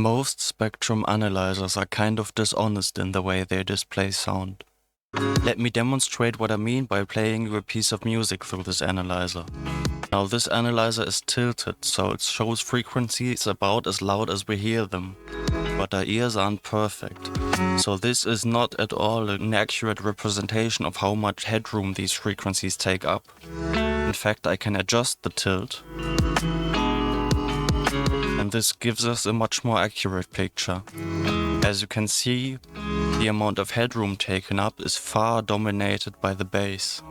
Most spectrum analyzers are kind of dishonest in the way they display sound. Let me demonstrate what I mean by playing you a piece of music through this analyzer. Now this analyzer is tilted, so it shows frequencies about as loud as we hear them. But our ears aren't perfect. So this is not at all an accurate representation of how much headroom these frequencies take up. In fact, I can adjust the tilt, and this gives us a much more accurate picture. As you can see, the amount of headroom taken up is far dominated by the bass.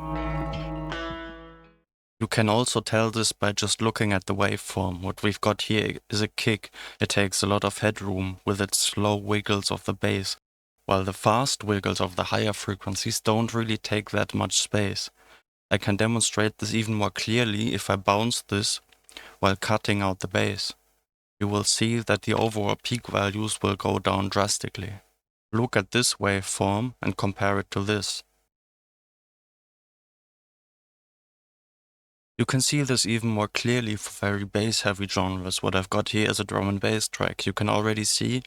You can also tell this by just looking at the waveform. What we've got here is a kick. It takes a lot of headroom with its slow wiggles of the bass, while the fast wiggles of the higher frequencies don't really take that much space. I can demonstrate this even more clearly if I bounce this while cutting out the bass. You will see that the overall peak values will go down drastically. Look at this waveform and compare it to this. You can see this even more clearly for very bass-heavy genres. What I've got here is a drum and bass track. You can already see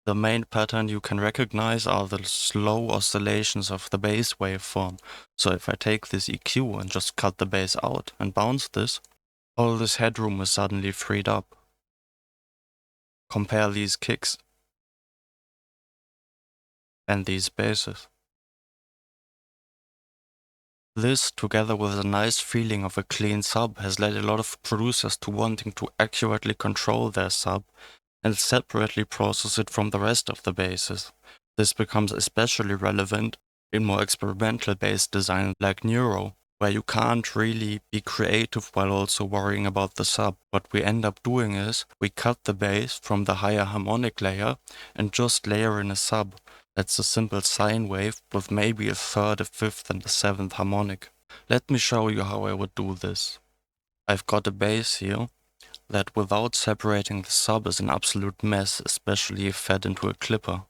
the main pattern you can recognize are the slow oscillations of the bass waveform. So if I take this EQ and just cut the bass out and bounce this, all this headroom is suddenly freed up. Compare these kicks and these basses. This, together with a nice feeling of a clean sub, has led a lot of producers to wanting to accurately control their sub and separately process it from the rest of the basses. This becomes especially relevant in more experimental bass design like Neuro, where you can't really be creative while also worrying about the sub. What we end up doing is we cut the bass from the higher harmonic layer and just layer in a sub. That's a simple sine wave with maybe a third, a fifth and a seventh harmonic. Let me show you how I would do this. I've got a bass here that without separating the sub is an absolute mess, especially if fed into a clipper.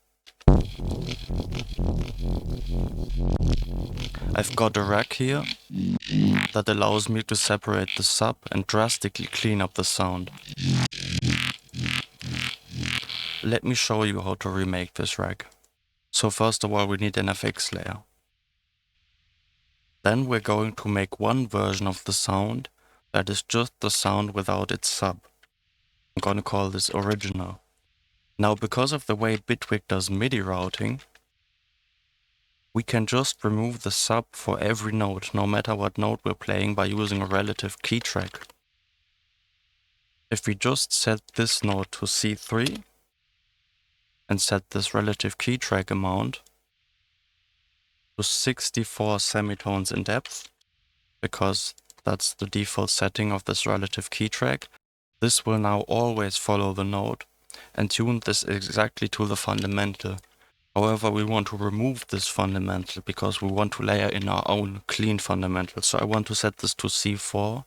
I've got a rack here that allows me to separate the sub and drastically clean up the sound. Let me show you how to remake this rack. So first of all, we need an FX layer. Then we're going to make one version of the sound that is just the sound without its sub. I'm gonna call this original. Now, because of the way Bitwig does MIDI routing, we can just remove the sub for every note, no matter what note we're playing, by using a relative key track. If we just set this note to C3 and set this relative key track amount to 64 semitones in depth, because that's the default setting of this relative key track, this will now always follow the note and tune this exactly to the fundamental. However, we want to remove this fundamental because we want to layer in our own clean fundamental. So I want to set this to C4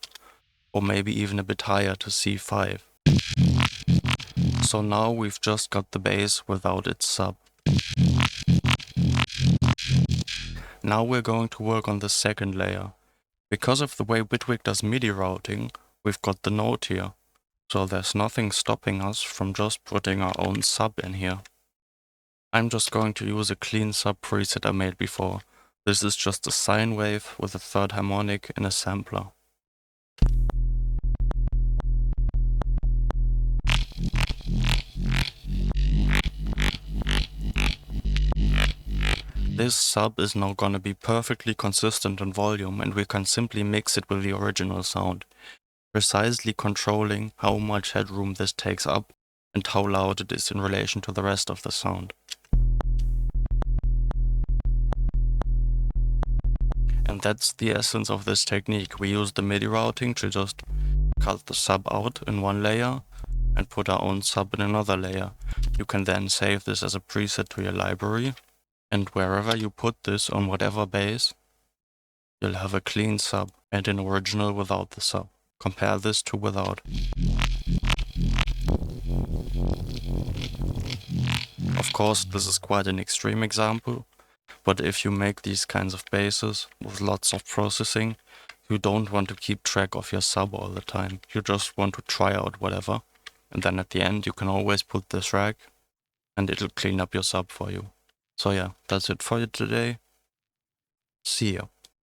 or maybe even a bit higher to C5. So now we've just got the bass without its sub. Now we're going to work on the second layer. Because of the way Bitwig does MIDI routing, we've got the note here. So there's nothing stopping us from just putting our own sub in here. I'm just going to use a clean sub preset I made before. This is just a sine wave with a third harmonic in a sampler. This sub is now gonna be perfectly consistent in volume, and we can simply mix it with the original sound, precisely controlling how much headroom this takes up and how loud it is in relation to the rest of the sound. And that's the essence of this technique. We use the MIDI routing to just cut the sub out in one layer and put our own sub in another layer. You can then save this as a preset to your library, and wherever you put this on whatever bass, you'll have a clean sub and an original without the sub. Compare this to without. Of course, this is quite an extreme example, but if you make these kinds of basses with lots of processing, you don't want to keep track of your sub all the time. You just want to try out whatever. And then at the end, you can always put this rag and it'll clean up your sub for you. So yeah, that's it for you today. See ya.